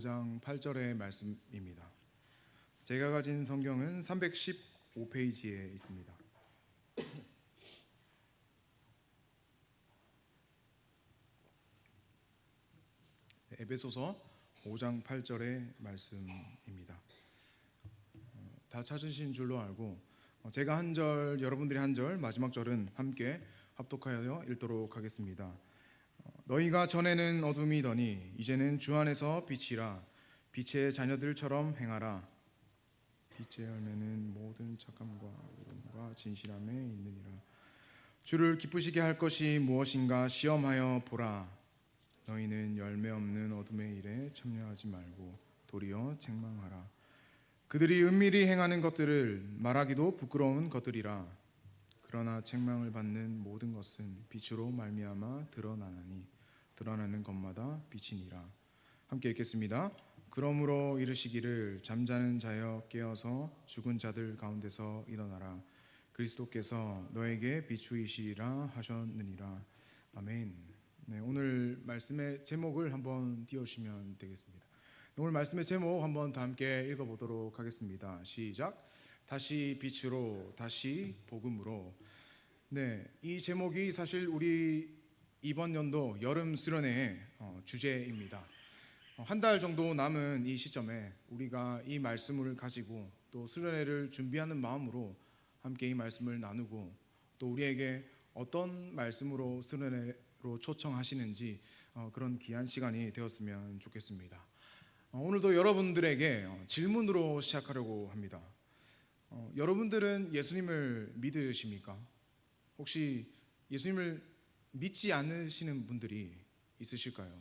5장 8절의 말씀입니다. 제가 가진 성경은 315페이지에 있습니다. 에베소서 5장 8절의 말씀입니다. 다 찾으신 줄로 알고 제가 한 절, 여러분들이 한 절, 마지막 절은 함께 합독하여 읽도록 하겠습니다. 너희가 전에는 어둠이더니 이제는 주 안에서 빛이라. 빛의 자녀들처럼 행하라. 빛의 열매는 모든 착함과 의로움과 진실함에 있느니라. 주를 기쁘시게 할 것이 무엇인가 시험하여 보라. 너희는 열매 없는 어둠의 일에 참여하지 말고 도리어 책망하라. 그들이 은밀히 행하는 것들을 말하기도 부끄러운 것들이라. 그러나 책망을 받는 모든 것은 빛으로 말미암아 드러나나니 드러나는 것마다 빛이니라. 함께 읽겠습니다. 그러므로 이르시기를 잠자는 자여 깨어서 죽은 자들 가운데서 일어나라. 그리스도께서 너에게 비추이시리라 하셨느니라. 아멘. 네, 오늘 말씀의 제목을 한번 띄워주시면 되겠습니다. 오늘 말씀의 제목 한번 다 함께 읽어보도록 하겠습니다. 시작. 다시 빛으로, 다시 복음으로. 네, 이 제목이 사실 우리 이번 연도 여름 수련회의 주제입니다. 한 달 정도 남은 이 시점에 우리가 이 말씀을 가지고 또 수련회를 준비하는 마음으로 함께 이 말씀을 나누고 또 우리에게 어떤 말씀으로 수련회로 초청하시는지 그런 귀한 시간이 되었으면 좋겠습니다. 오늘도 여러분들에게 질문으로 시작하려고 합니다. 여러분들은 예수님을 믿으십니까? 혹시 예수님을 믿지 않으시는 분들이 있으실까요?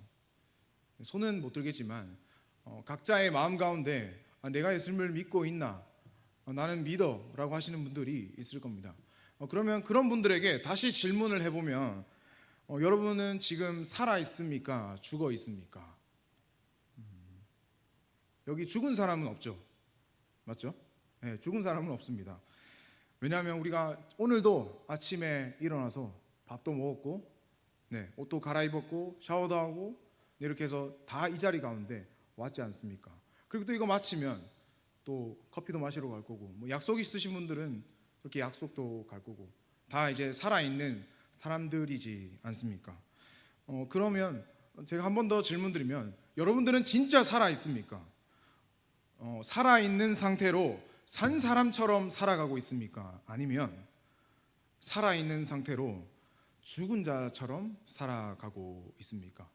손은 못 들겠지만 각자의 마음 가운데 내가 예수님을 믿고 있나? 나는 믿어 라고 하시는 분들이 있을 겁니다. 그러면 그런 분들에게 다시 질문을 해보면 여러분은 지금 살아 있습니까? 죽어 있습니까? 여기 죽은 사람은 없죠. 맞죠? 네, 죽은 사람은 없습니다. 왜냐하면 우리가 오늘도 아침에 일어나서 밥도 먹었고 옷도 갈아입었고 샤워도 하고 이렇게 해서 다 이 자리 가운데 왔지 않습니까? 그리고 또 이거 마치면 또 커피도 마시러 갈 거고 뭐 약속 있으신 분들은 그렇게 약속도 갈 거고 다 이제 살아있는 사람들이지 않습니까? 그러면 제가 한 번 더 질문 드리면 여러분들은 진짜 살아있습니까? 살아있는 상태로 산 사람처럼 살아가고 있습니까? 아니면 살아있는 상태로 죽은 자처럼 살아가고 있습니까?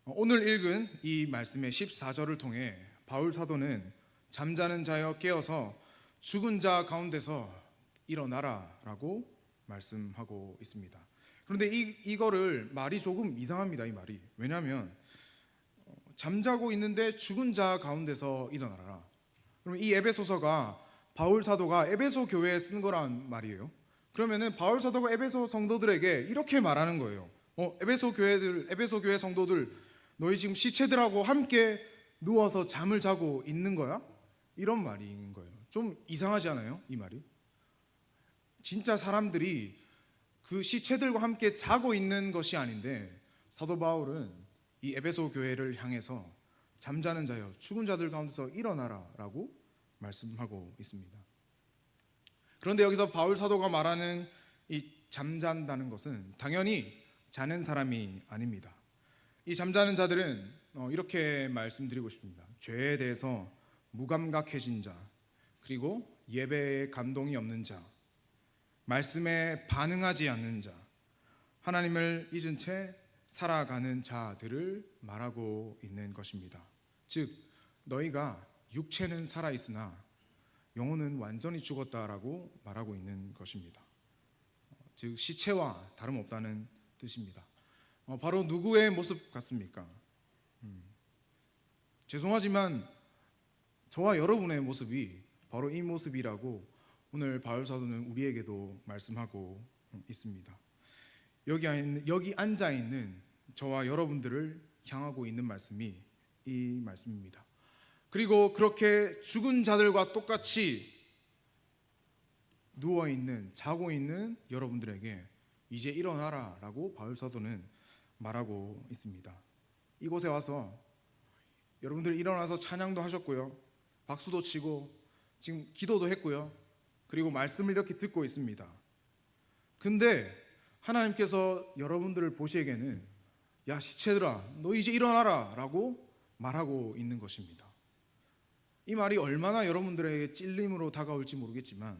오늘 읽은 이 말씀의 14절을 통해 바울 사도는 잠자는 자여 깨어서 죽은 자 가운데서 일어나라 라고 말씀하고 있습니다. 그런데 이거를 말이 조금 이상합니다. 이 말이. 왜냐하면 잠자고 있는데 죽은 자 가운데서 일어나라. 그럼 이 에베소서가 바울 사도가 에베소 교회에 쓴 거란 말이에요. 그러면은 바울 사도가 에베소 성도들에게 이렇게 말하는 거예요. 에베소 교회 성도들, 너희 지금 시체들하고 함께 누워서 잠을 자고 있는 거야? 이런 말인 거예요. 좀 이상하지 않아요? 이 말이. 진짜 사람들이 그 시체들과 함께 자고 있는 것이 아닌데 사도 바울은 이 에베소 교회를 향해서 잠자는 자여 죽은 자들 가운데서 일어나라 라고 말씀하고 있습니다. 그런데 여기서 바울 사도가 말하는 이 잠잔다는 것은 당연히 자는 사람이 아닙니다. 이 잠자는 자들은 이렇게 말씀드리고 싶습니다. 죄에 대해서 무감각해진 자, 그리고 예배에 감동이 없는 자, 말씀에 반응하지 않는 자, 하나님을 잊은 채 살아가는 자들을 말하고 있는 것입니다. 즉 너희가 육체는 살아있으나 영혼은 완전히 죽었다라고 말하고 있는 것입니다. 즉 시체와 다름없다는 뜻입니다. 바로 누구의 모습 같습니까? 죄송하지만 저와 여러분의 모습이 바로 이 모습이라고 오늘 바울 사도는 우리에게도 말씀하고 있습니다. 여기 앉아 있는 저와 여러분들을 향하고 있는 말씀이 이 말씀입니다. 그리고 그렇게 죽은 자들과 똑같이 누워있는, 자고 있는 여러분들에게 이제 일어나라 라고 바울 사도는 말하고 있습니다. 이곳에 와서 여러분들이 일어나서 찬양도 하셨고요, 박수도 치고 지금 기도도 했고요, 그리고 말씀을 이렇게 듣고 있습니다. 근데 하나님께서 여러분들을 보시기에는 야 시체들아 너 이제 일어나라 라고 말하고 있는 것입니다. 이 말이 얼마나 여러분들에게 찔림으로 다가올지 모르겠지만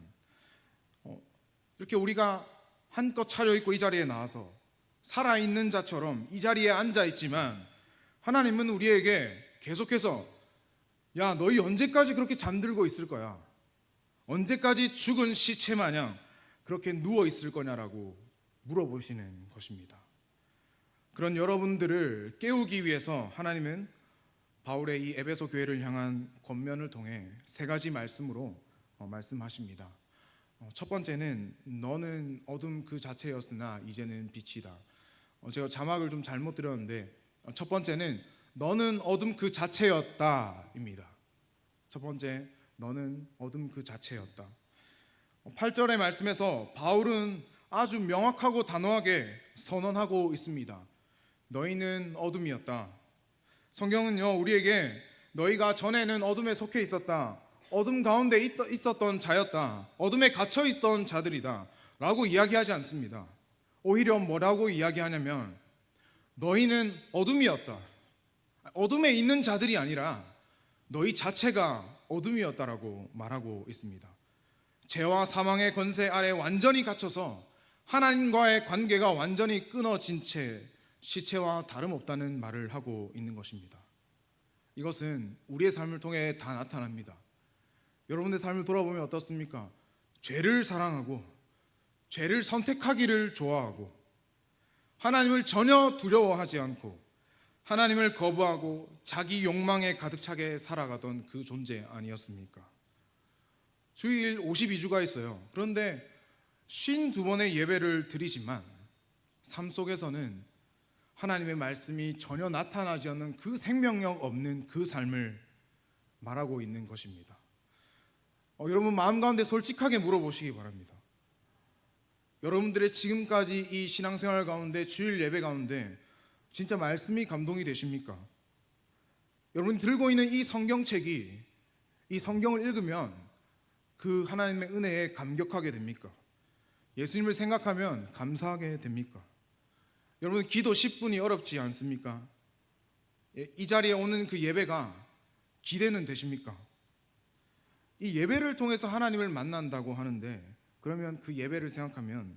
이렇게 우리가 한껏 차려입고 이 자리에 나와서 살아있는 자처럼 이 자리에 앉아있지만 하나님은 우리에게 계속해서 야 너희 언제까지 그렇게 잠들고 있을 거야? 언제까지 죽은 시체 마냥 그렇게 누워있을 거냐라고 물어보시는 것입니다. 그런 여러분들을 깨우기 위해서 하나님은 바울의 이 에베소 교회를 향한 권면을 통해 세 가지 말씀으로 말씀하십니다. 첫 번째는 너는 어둠 그 자체였으나 이제는 빛이다. 제가 자막을 좀 잘못 드렸는데 첫 번째는 너는 어둠 그 자체였다입니다. 첫 번째, 너는 어둠 그 자체였다. 8절의 말씀에서 바울은 아주 명확하고 단호하게 선언하고 있습니다. 너희는 어둠이었다. 성경은요 우리에게 너희가 전에는 어둠에 속해 있었다, 어둠 가운데 있었던 자였다, 어둠에 갇혀 있던 자들이다 라고 이야기하지 않습니다. 오히려 뭐라고 이야기하냐면 너희는 어둠이었다, 어둠에 있는 자들이 아니라 너희 자체가 어둠이었다라고 말하고 있습니다. 죄와 사망의 권세 아래 완전히 갇혀서 하나님과의 관계가 완전히 끊어진 채 시체와 다름없다는 말을 하고 있는 것입니다. 이것은 우리의 삶을 통해 다 나타납니다. 여러분의 삶을 돌아보면 어떻습니까? 죄를 사랑하고 죄를 선택하기를 좋아하고 하나님을 전혀 두려워하지 않고 하나님을 거부하고 자기 욕망에 가득 차게 살아가던 그 존재 아니었습니까? 주일 52주가 있어요. 그런데 52번의 예배를 드리지만 삶 속에서는 하나님의 말씀이 전혀 나타나지 않는 그 생명력 없는 그 삶을 말하고 있는 것입니다. 여러분 마음 가운데 솔직하게 물어보시기 바랍니다. 여러분들의 지금까지 이 신앙생활 가운데 주일 예배 가운데 진짜 말씀이 감동이 되십니까? 여러분이 들고 있는 이 성경책이, 이 성경을 읽으면 그 하나님의 은혜에 감격하게 됩니까? 예수님을 생각하면 감사하게 됩니까? 여러분 기도 10분이 어렵지 않습니까? 이 자리에 오는 그 예배가 기대는 되십니까? 이 예배를 통해서 하나님을 만난다고 하는데 그러면 그 예배를 생각하면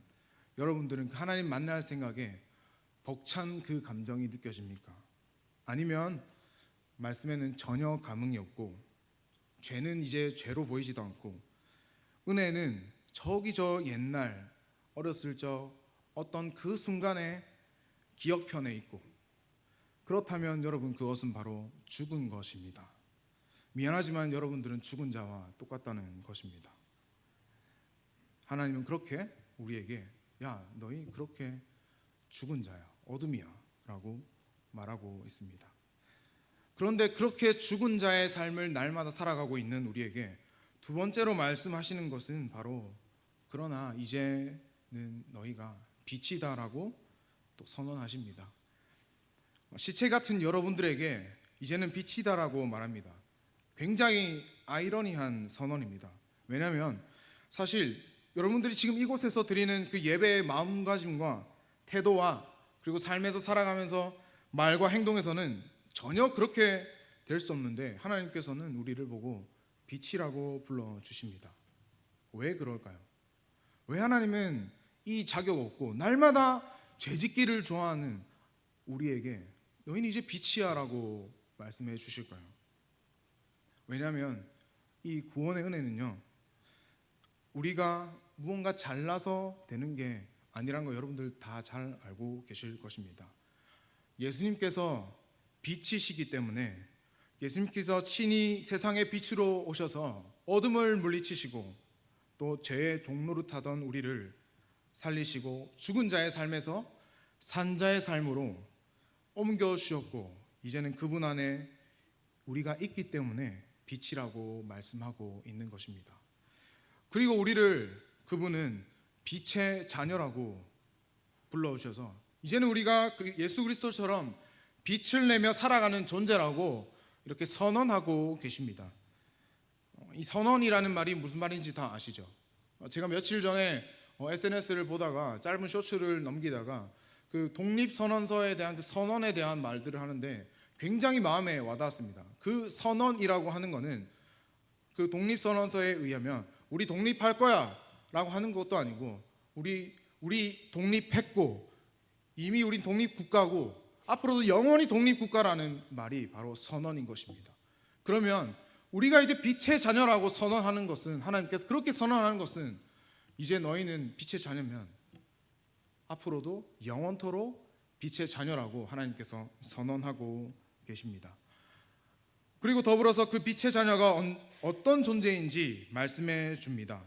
여러분들은 하나님 만날 생각에 벅찬 그 감정이 느껴집니까? 아니면 말씀에는 전혀 감흥이 없고 죄는 이제 죄로 보이지도 않고 은혜는 저기 저 옛날 어렸을 적 어떤 그 순간에 기억편에 있고 그렇다면 여러분 그것은 바로 죽은 것입니다. 미안하지만 여러분들은 죽은 자와 똑같다는 것입니다. 하나님은 그렇게 우리에게 야 너희 그렇게 죽은 자야, 어둠이야 라고 말하고 있습니다. 그런데 그렇게 죽은 자의 삶을 날마다 살아가고 있는 우리에게 두 번째로 말씀하시는 것은 바로 그러나 이제는 너희가 빛이다라고 또 선언하십니다. 시체 같은 여러분들에게 이제는 빛이다라고 말합니다. 굉장히 아이러니한 선언입니다. 왜냐하면 사실 여러분들이 지금 이곳에서 드리는 그 예배의 마음가짐과 태도와 그리고 삶에서 살아가면서 말과 행동에서는 전혀 그렇게 될 수 없는데 하나님께서는 우리를 보고 빛이라고 불러주십니다. 왜 그럴까요? 왜 하나님은 이 자격 없고 날마다 죄짓기를 좋아하는 우리에게 너희는 이제 빛이야 라고 말씀해 주실까요? 왜냐하면 이 구원의 은혜는요 우리가 무언가 잘나서 되는 게 아니란 거 여러분들 다 잘 알고 계실 것입니다. 예수님께서 빛이시기 때문에 예수님께서 친히 세상의 빛으로 오셔서 어둠을 물리치시고 또 죄의 종노릇하던 우리를 살리시고 죽은 자의 삶에서 산자의 삶으로 옮겨주셨고 이제는 그분 안에 우리가 있기 때문에 빛이라고 말씀하고 있는 것입니다. 그리고 우리를 그분은 빛의 자녀라고 불러주셔서 이제는 우리가 예수 그리스도처럼 빛을 내며 살아가는 존재라고 이렇게 선언하고 계십니다. 이 선언이라는 말이 무슨 말인지 다 아시죠? 제가 며칠 전에 SNS를 보다가 짧은 쇼츠를 넘기다가 그 독립선언서에 대한 그 선언에 대한 말들을 하는데 굉장히 마음에 와닿았습니다. 그 선언이라고 하는 거는 그 독립선언서에 의하면 우리 독립할 거야 라고 하는 것도 아니고 우리 독립했고 이미 우린 독립국가고 앞으로도 영원히 독립국가라는 말이 바로 선언인 것입니다. 그러면 우리가 이제 빛의 자녀라고 선언하는 것은, 하나님께서 그렇게 선언하는 것은 이제 너희는 빛의 자녀면 앞으로도 영원토록 빛의 자녀라고 하나님께서 선언하고 계십니다. 그리고 더불어서 그 빛의 자녀가 어떤 존재인지 말씀해 줍니다.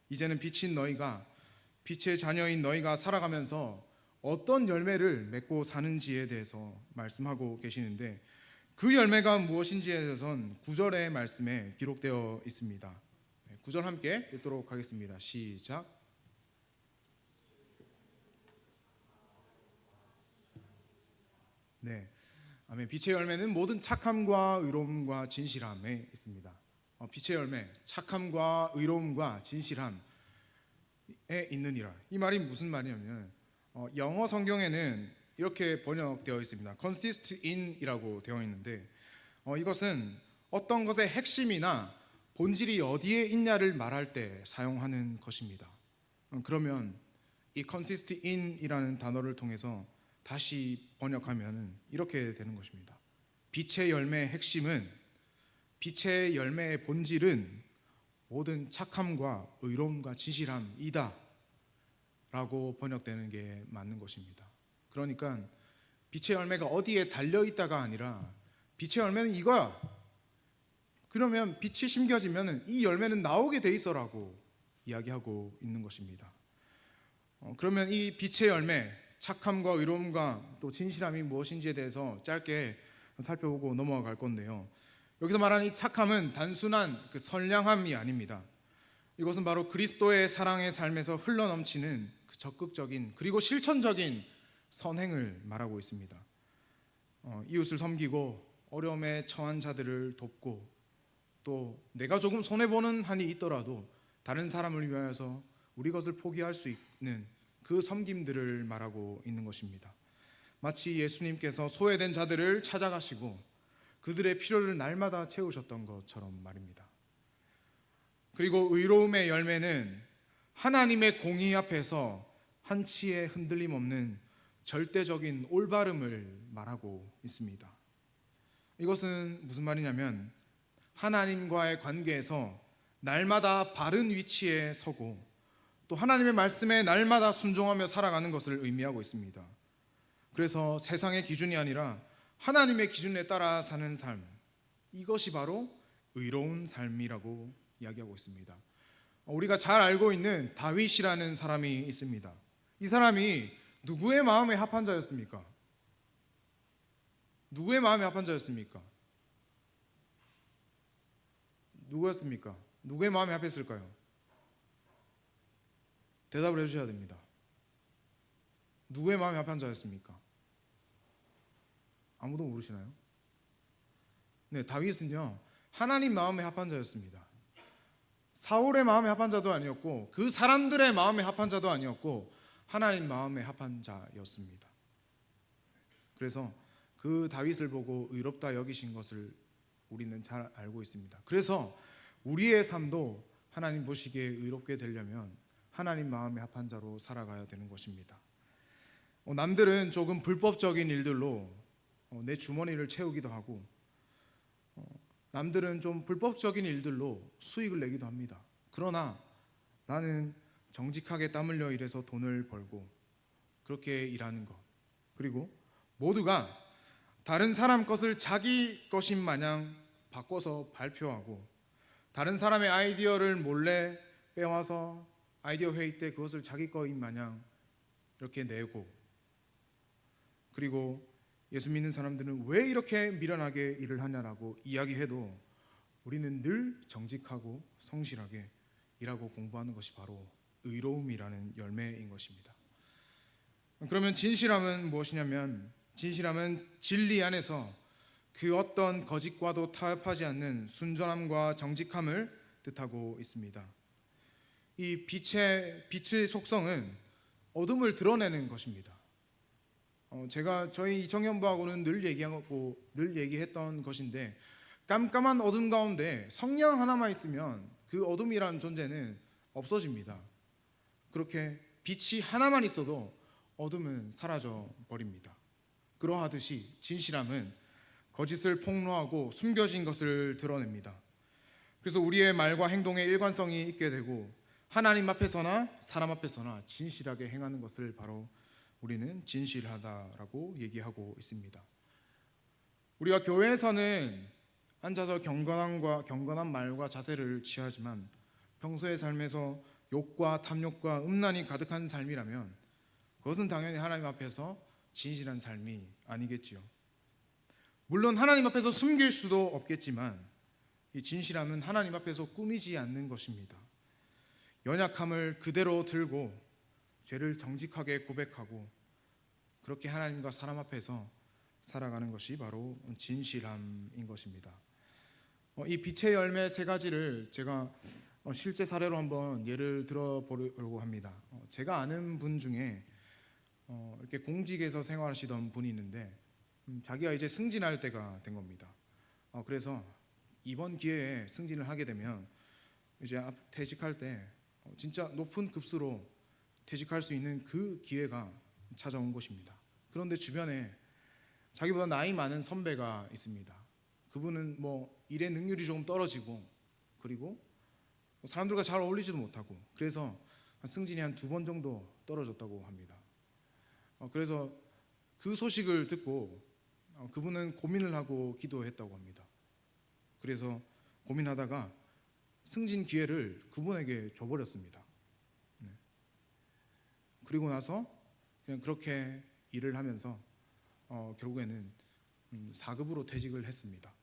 이제는 빛인 너희가, 빛의 자녀인 너희가 살아가면서 어떤 열매를 맺고 사는지에 대해서 말씀하고 계시는데, 그 열매가 무엇인지에 대해서는 9절의 말씀에 기록되어 있습니다. 9절 함께 읽도록 하겠습니다. 시작. 네, 아멘. 빛의 열매는 모든 착함과 의로움과 진실함에 있습니다. 빛의 열매, 착함과 의로움과 진실함에 있느니라. 이 말이 무슨 말이냐면 영어 성경에는 이렇게 번역되어 있습니다. consist in이라고 되어 있는데 이것은 어떤 것의 핵심이나 본질이 어디에 있냐를 말할 때 사용하는 것입니다. 그러면 이 consist in이라는 단어를 통해서 다시 번역하면 이렇게 되는 것입니다. 빛의 열매의 핵심은, 빛의 열매의 본질은 모든 착함과 의로움과 진실함이다 라고 번역되는 게 맞는 것입니다. 그러니까 빛의 열매가 어디에 달려있다가 아니라 빛의 열매는 이거야. 그러면 빛이 심겨지면 이 열매는 나오게 돼 있어라고 이야기하고 있는 것입니다. 그러면 이 빛의 열매, 착함과 의로움과 또 진실함이 무엇인지에 대해서 짧게 살펴보고 넘어갈 건데요. 여기서 말하는 이 착함은 단순한 그 선량함이 아닙니다. 이것은 바로 그리스도의 사랑의 삶에서 흘러넘치는 그 적극적인 그리고 실천적인 선행을 말하고 있습니다. 이웃을 섬기고 어려움에 처한 자들을 돕고 또 내가 조금 손해보는 한이 있더라도 다른 사람을 위하여서 우리 것을 포기할 수 있는 그 섬김들을 말하고 있는 것입니다. 마치 예수님께서 소외된 자들을 찾아가시고 그들의 필요를 날마다 채우셨던 것처럼 말입니다. 그리고 의로움의 열매는 하나님의 공의 앞에서 한치의 흔들림 없는 절대적인 올바름을 말하고 있습니다. 이것은 무슨 말이냐면 하나님과의 관계에서 날마다 바른 위치에 서고 또 하나님의 말씀에 날마다 순종하며 살아가는 것을 의미하고 있습니다. 그래서 세상의 기준이 아니라 하나님의 기준에 따라 사는 삶, 이것이 바로 의로운 삶이라고 이야기하고 있습니다. 우리가 잘 알고 있는 다윗이라는 사람이 있습니다. 이 사람이 누구의 마음에 합한 자였습니까? 누구의 마음에 합한 자였습니까? 누구였습니까? 누구의 마음에 합했을까요? 대답을 해주셔야 됩니다. 누구의 마음에 합한 자였습니까? 아무도 모르시나요? 네, 다윗은요 하나님 마음에 합한 자였습니다. 사울의 마음에 합한 자도 아니었고 그 사람들의 마음에 합한 자도 아니었고 하나님 마음에 합한 자였습니다. 그래서 그 다윗을 보고 의롭다 여기신 것을 우리는 잘 알고 있습니다. 그래서 우리의 삶도 하나님 보시기에 의롭게 되려면 하나님 마음에 합한 자로 살아가야 되는 것입니다. 남들은 조금 불법적인 일들로 내 주머니를 채우기도 하고 남들은 좀 불법적인 일들로 수익을 내기도 합니다. 그러나 나는 정직하게 땀 흘려 일해서 돈을 벌고 그렇게 일하는 것, 그리고 모두가 다른 사람 것을 자기 것인 마냥 바꿔서 발표하고 다른 사람의 아이디어를 몰래 빼와서 아이디어 회의 때 그것을 자기 거인 마냥 이렇게 내고, 그리고 예수 믿는 사람들은 왜 이렇게 미련하게 일을 하냐라고 이야기해도 우리는 늘 정직하고 성실하게 일하고 공부하는 것이 바로 의로움이라는 열매인 것입니다. 그러면 진실함은 무엇이냐면 진실함은 진리 안에서 그 어떤 거짓과도 타협하지 않는 순전함과 정직함을 뜻하고 있습니다. 이 빛의 속성은 어둠을 드러내는 것입니다. 제가 저희 청년부하고는 늘 얘기했던 것인데, 깜깜한 어둠 가운데 성령 하나만 있으면 그 어둠이라는 존재는 없어집니다. 그렇게 빛이 하나만 있어도 어둠은 사라져 버립니다. 그러하듯이 진실함은 거짓을 폭로하고 숨겨진 것을 드러냅니다. 그래서 우리의 말과 행동에 일관성이 있게 되고 하나님 앞에서나 사람 앞에서나 진실하게 행하는 것을 바로 우리는 진실하다라고 얘기하고 있습니다. 우리가 교회에서는 앉아서 경건한 말과 자세를 취하지만 평소의 삶에서 욕과 탐욕과 음란이 가득한 삶이라면 그것은 당연히 하나님 앞에서 진실한 삶이 아니겠지요. 물론 하나님 앞에서 숨길 수도 없겠지만 이 진실함은 하나님 앞에서 꾸미지 않는 것입니다. 연약함을 그대로 들고 죄를 정직하게 고백하고 그렇게 하나님과 사람 앞에서 살아가는 것이 바로 진실함인 것입니다. 이 빛의 열매 세 가지를 제가 실제 사례로 한번 예를 들어보려고 합니다. 제가 아는 분 중에 이렇게 공직에서 생활하시던 분이 있는데 자기가 이제 승진할 때가 된 겁니다. 그래서 이번 기회에 승진을 하게 되면 이제 퇴직할 때 진짜 높은 급수로 퇴직할 수 있는 그 기회가 찾아온 것입니다. 그런데 주변에 자기보다 나이 많은 선배가 있습니다. 그분은 일의 능률이 조금 떨어지고 그리고 사람들과 잘 어울리지도 못하고 그래서 승진이 한 2번 정도 떨어졌다고 합니다. 그래서 그 소식을 듣고 그분은 고민을 하고 기도했다고 합니다. 그래서 고민하다가 승진 기회를 그분에게 줘버렸습니다. 그리고 나서 그냥 그렇게 일을 하면서 결국에는 4급으로 퇴직을 했습니다.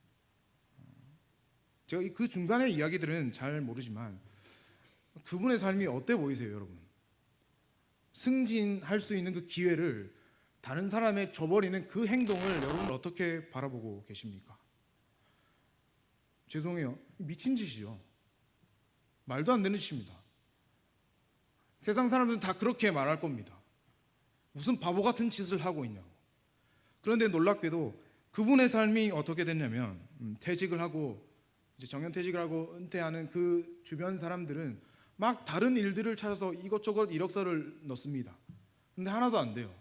제가 그 중간의 이야기들은 잘 모르지만 그분의 삶이 어때 보이세요, 여러분? 승진할 수 있는 그 기회를 다른 사람에 줘버리는 그 행동을 여러분 어떻게 바라보고 계십니까? 죄송해요, 미친 짓이죠. 말도 안 되는 짓입니다. 세상 사람들은 다 그렇게 말할 겁니다. 무슨 바보 같은 짓을 하고 있냐고. 그런데 놀랍게도 그분의 삶이 어떻게 됐냐면 퇴직을 하고 이제 정년퇴직을 하고 은퇴하는 그 주변 사람들은 막 다른 일들을 찾아서 이것저것 이력서를 넣습니다. 근데 하나도 안 돼요.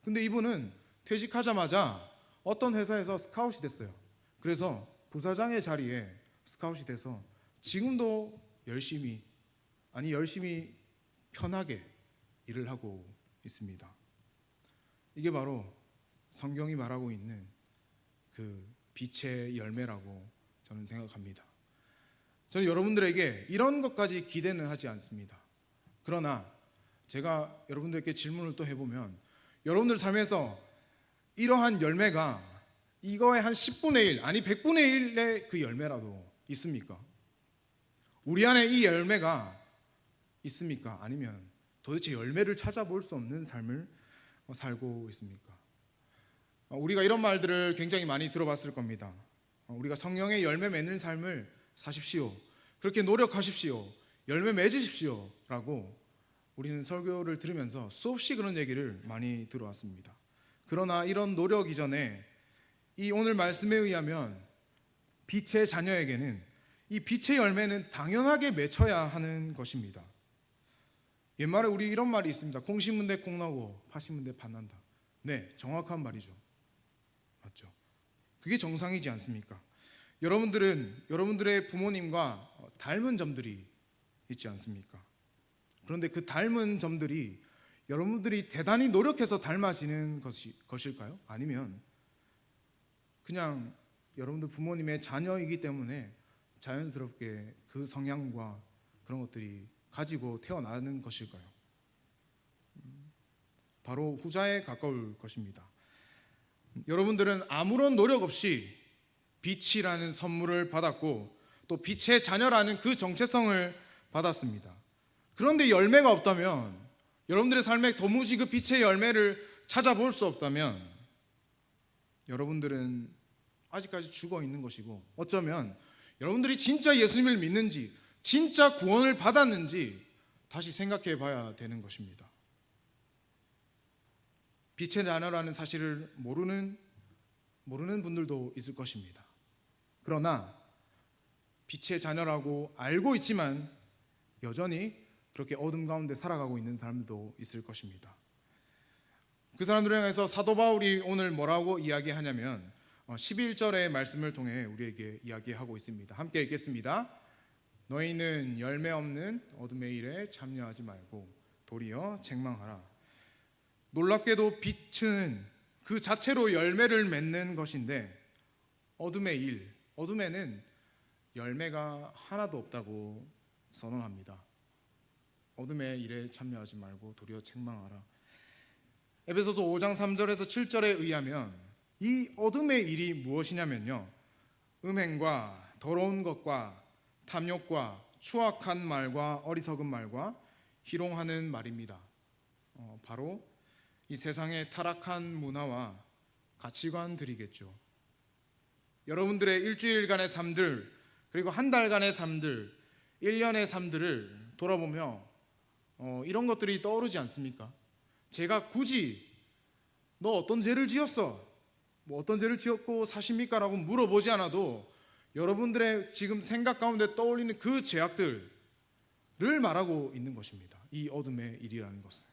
근데 이분은 퇴직하자마자 어떤 회사에서 스카웃이 됐어요. 그래서 부사장의 자리에 스카웃이 돼서 지금도 열심히 편하게 일을 하고 있습니다. 이게 바로 성경이 말하고 있는 그 빛의 열매라고 저는 생각합니다. 저는 여러분들에게 이런 것까지 기대는 하지 않습니다. 그러나 제가 여러분들께 질문을 또 해보면 여러분들 삶에서 이러한 열매가 이거의 한 10분의 1 아니 100분의 1의 그 열매라도 있습니까? 우리 안에 이 열매가 있습니까? 아니면 도대체 열매를 찾아볼 수 없는 삶을 살고 있습니까? 우리가 이런 말들을 굉장히 많이 들어봤을 겁니다. 우리가 성령의 열매 맺는 삶을 사십시오. 그렇게 노력하십시오. 열매 맺으십시오. 라고 우리는 설교를 들으면서 수없이 그런 얘기를 많이 들어왔습니다. 그러나 이런 노력 이전에 이 오늘 말씀에 의하면 빛의 자녀에게는 이 빛의 열매는 당연하게 맺혀야 하는 것입니다. 옛말에 우리 이런 말이 있습니다. 콩 심은 데 콩 나고 파 심은 데 파 난다. 네, 정확한 말이죠. 맞죠? 그게 정상이지 않습니까? 여러분들의 부모님과 닮은 점들이 있지 않습니까? 그런데 그 닮은 점들이 여러분들이 대단히 노력해서 닮아지는 것일까요? 아니면 그냥 여러분들 부모님의 자녀이기 때문에 자연스럽게 그 성향과 그런 것들이 가지고 태어나는 것일까요? 바로 후자에 가까울 것입니다. 여러분들은 아무런 노력 없이 빛이라는 선물을 받았고 또 빛의 자녀라는 그 정체성을 받았습니다. 그런데 열매가 없다면, 여러분들의 삶에 도무지 그 빛의 열매를 찾아볼 수 없다면 여러분들은 아직까지 죽어 있는 것이고, 어쩌면 여러분들이 진짜 예수님을 믿는지, 진짜 구원을 받았는지 다시 생각해 봐야 되는 것입니다. 빛의 자녀라는 사실을 모르는 분들도 있을 것입니다. 그러나 빛의 자녀라고 알고 있지만 여전히 그렇게 어둠 가운데 살아가고 있는 사람들도 있을 것입니다. 그 사람들을 향해서 사도 바울이 오늘 뭐라고 이야기하냐면 11절의 말씀을 통해 우리에게 이야기하고 있습니다. 함께 읽겠습니다. 너희는 열매 없는 어둠의 일에 참여하지 말고 도리어 책망하라. 놀랍게도 빛은 그 자체로 열매를 맺는 것인데 어둠의 일, 어둠에는 열매가 하나도 없다고 선언합니다. 어둠의 일에 참여하지 말고 도리어 책망하라. 에베소서 5장 3절에서 7절에 의하면 이 어둠의 일이 무엇이냐면요, 음행과 더러운 것과 탐욕과 추악한 말과 어리석은 말과 희롱하는 말입니다. 바로 이 세상의 타락한 문화와 가치관들이겠죠. 여러분들의 일주일간의 삶들, 그리고 한 달간의 삶들, 1년의 삶들을 돌아보며 이런 것들이 떠오르지 않습니까? 제가 굳이 너 어떤 죄를 지었어? 뭐 어떤 죄를 지었고 사십니까? 라고 물어보지 않아도 여러분들의 지금 생각 가운데 떠올리는 그 죄악들을 말하고 있는 것입니다. 이 어둠의 일이라는 것은.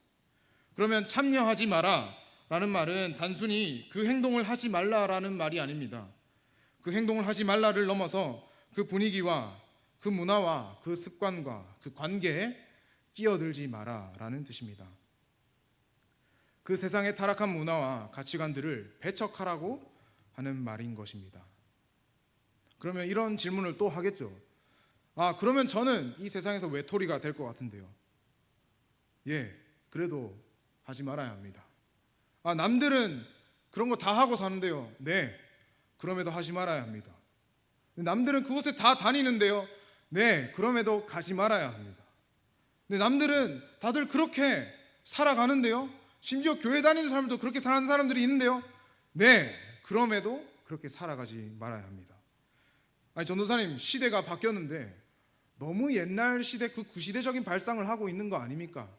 그러면 참여하지 마라 라는 말은 단순히 그 행동을 하지 말라라는 말이 아닙니다. 그 행동을 하지 말라를 넘어서 그 분위기와 그 문화와 그 습관과 그 관계에 끼어들지 마라라는 뜻입니다. 그 세상의 타락한 문화와 가치관들을 배척하라고 하는 말인 것입니다. 그러면 이런 질문을 또 하겠죠. 그러면 저는 이 세상에서 외톨이가 될 것 같은데요. 예, 그래도 하지 말아야 합니다. 남들은 그런 거 다 하고 사는데요. 네, 그럼에도 하지 말아야 합니다. 남들은 그곳에 다 다니는데요. 네, 그럼에도 가지 말아야 합니다. 근데 남들은 다들 그렇게 살아가는데요. 심지어 교회 다니는 사람도 그렇게 사는 사람들이 있는데요. 네, 그럼에도 그렇게 살아가지 말아야 합니다. 전도사님, 시대가 바뀌었는데 너무 옛날 시대, 그 구시대적인 발상을 하고 있는 거 아닙니까?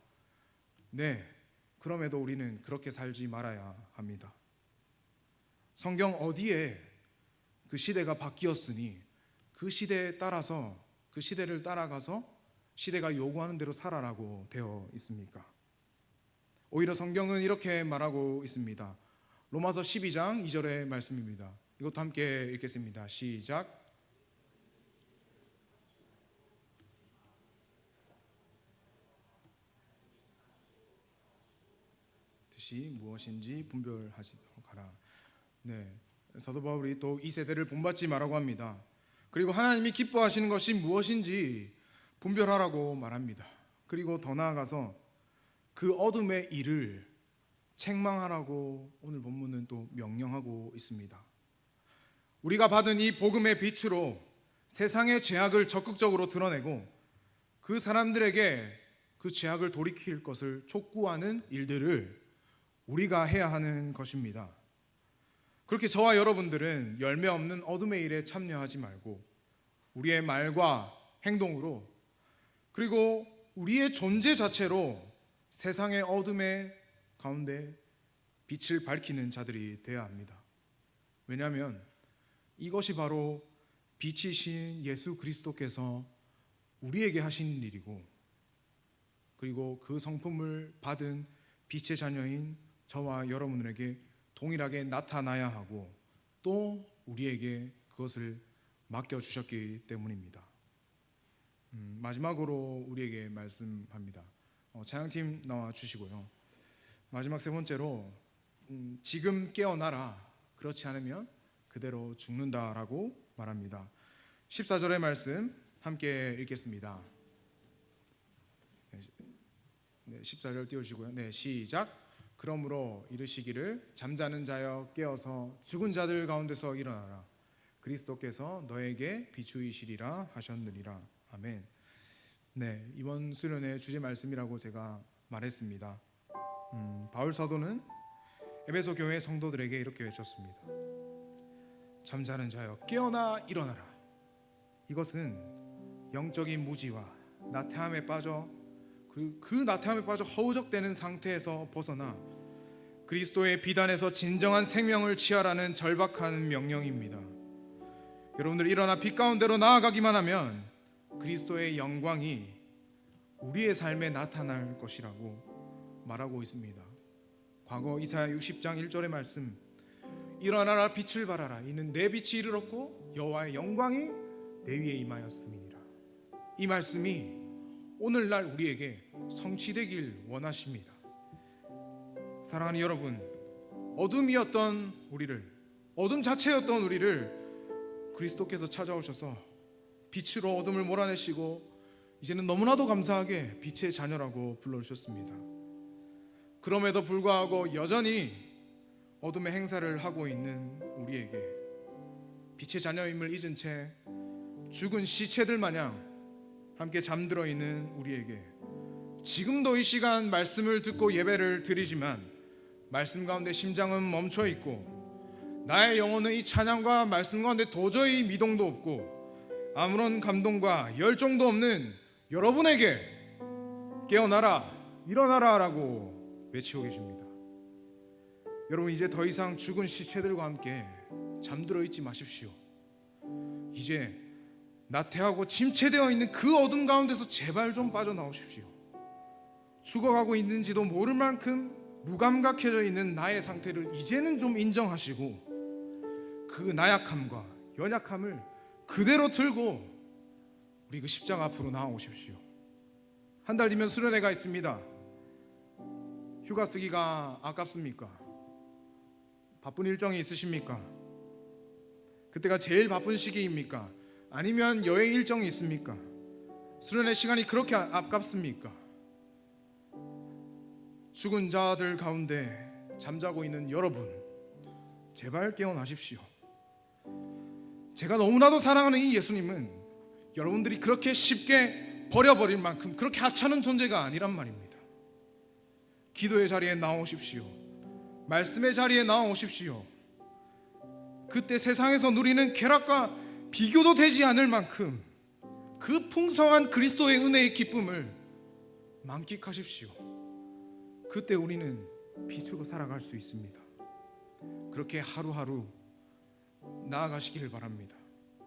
네, 그럼에도 우리는 그렇게 살지 말아야 합니다. 성경 어디에 그 시대가 바뀌었으니 그 시대에 따라서, 그 시대를 따라가서 시대가 요구하는 대로 살아라고 되어 있습니까? 오히려 성경은 이렇게 말하고 있습니다. 로마서 12장 2절의 말씀입니다. 이것도 함께 읽겠습니다. 시작. 뜻이 무엇인지 분별하지 가라. 네, 사도 바울이 또 이 세대를 본받지 말라고 합니다. 그리고 하나님이 기뻐하시는 것이 무엇인지 분별하라고 말합니다. 그리고 더 나아가서 그 어둠의 일을 책망하라고 오늘 본문은 또 명령하고 있습니다. 우리가 받은 이 복음의 빛으로 세상의 죄악을 적극적으로 드러내고 그 사람들에게 그 죄악을 돌이킬 것을 촉구하는 일들을 우리가 해야 하는 것입니다. 그렇게 저와 여러분들은 열매 없는 어둠의 일에 참여하지 말고 우리의 말과 행동으로, 그리고 우리의 존재 자체로 세상의 어둠의 가운데 빛을 밝히는 자들이 되어야 합니다. 왜냐하면 이것이 바로 빛이신 예수 그리스도께서 우리에게 하신 일이고, 그리고 그 성품을 받은 빛의 자녀인 저와 여러분에게 동일하게 나타나야 하고 또 우리에게 그것을 맡겨주셨기 때문입니다. 마지막으로 우리에게 말씀합니다. 찬양팀 나와 주시고요. 마지막 세 번째로 지금 깨어나라, 그렇지 않으면 그대로 죽는다라고 말합니다. 14절의 말씀 함께 읽겠습니다. 14절 띄워주시고요. 네, 시작. 그러므로 이르시기를 잠자는 자여 깨어서 죽은 자들 가운데서 일어나라. 그리스도께서 너에게 비추이시리라 하셨느니라. 아멘. 네, 이번 수련의 주제 말씀이라고 제가 말했습니다. 바울 사도는 에베소 교회 성도들에게 이렇게 외쳤습니다. 잠자는 자여 깨어나 일어나라. 이것은 영적인 무지와 나태함에 빠져 그 나태함에 빠져 허우적대는 상태에서 벗어나 그리스도의 비단에서 진정한 생명을 취하라는 절박한 명령입니다. 여러분들 일어나 빛 가운데로 나아가기만 하면 그리스도의 영광이 우리의 삶에 나타날 것이라고 말하고 있습니다. 과거 이사야 60장 1절의 말씀, 일어나라 빛을 발하라. 이는 내 빛이 이르렀고 여호와의 영광이 내 위에 임하였음이니라. 이 말씀이 오늘날 우리에게 성취되길 원하십니다. 사랑하는 여러분, 어둠이었던 우리를, 어둠 자체였던 우리를 그리스도께서 찾아오셔서 빛으로 어둠을 몰아내시고 이제는 너무나도 감사하게 빛의 자녀라고 불러주셨습니다. 그럼에도 불구하고 여전히 어둠의 행사를 하고 있는 우리에게 빛의 자녀임을 잊은 채 죽은 시체들 마냥 함께 잠들어 있는 우리에게 지금도 이 시간 말씀을 듣고 예배를 드리지만 말씀 가운데 심장은 멈춰 있고 나의 영혼은 이 찬양과 말씀 가운데 도저히 미동도 없고 아무런 감동과 열정도 없는 여러분에게 깨어나라, 일어나라 라고 외치고 계십니다. 여러분, 이제 더 이상 죽은 시체들과 함께 잠들어 있지 마십시오. 이제 나태하고 침체되어 있는 그 어둠 가운데서 제발 좀 빠져나오십시오. 죽어가고 있는지도 모를 만큼 무감각해져 있는 나의 상태를 이제는 좀 인정하시고 그 나약함과 연약함을 그대로 들고 우리 그 십자가 앞으로 나아오십시오. 한 달 뒤면 수련회가 있습니다. 휴가 쓰기가 아깝습니까? 바쁜 일정이 있으십니까? 그때가 제일 바쁜 시기입니까? 아니면 여행 일정이 있습니까? 수련회 시간이 그렇게 아깝습니까? 죽은 자들 가운데 잠자고 있는 여러분, 제발 깨어나십시오. 제가 너무나도 사랑하는 이 예수님은 여러분들이 그렇게 쉽게 버려버릴 만큼 그렇게 하찮은 존재가 아니란 말입니다. 기도의 자리에 나오십시오. 말씀의 자리에 나오십시오. 그때 세상에서 누리는 쾌락과 비교도 되지 않을 만큼 그 풍성한 그리스도의 은혜의 기쁨을 만끽하십시오. 그때 우리는 빛으로 살아갈 수 있습니다. 그렇게 하루하루 나아가시기를 바랍니다.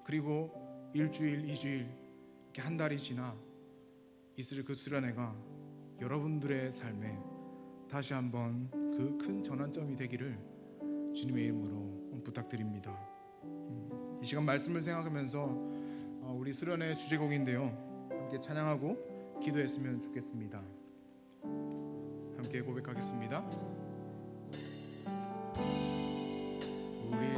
그리고 일주일, 2주일, 이렇게 한 달이 지나 있을 그 수련회가 여러분들의 삶에 다시 한번 그 큰 전환점이 되기를 주님의 이름으로 부탁드립니다. 이 시간 말씀을 생각하면서 우리 수련회 주제곡인데요, 함께 찬양하고 기도했으면 좋겠습니다. 함께 고백하겠습니다. 우리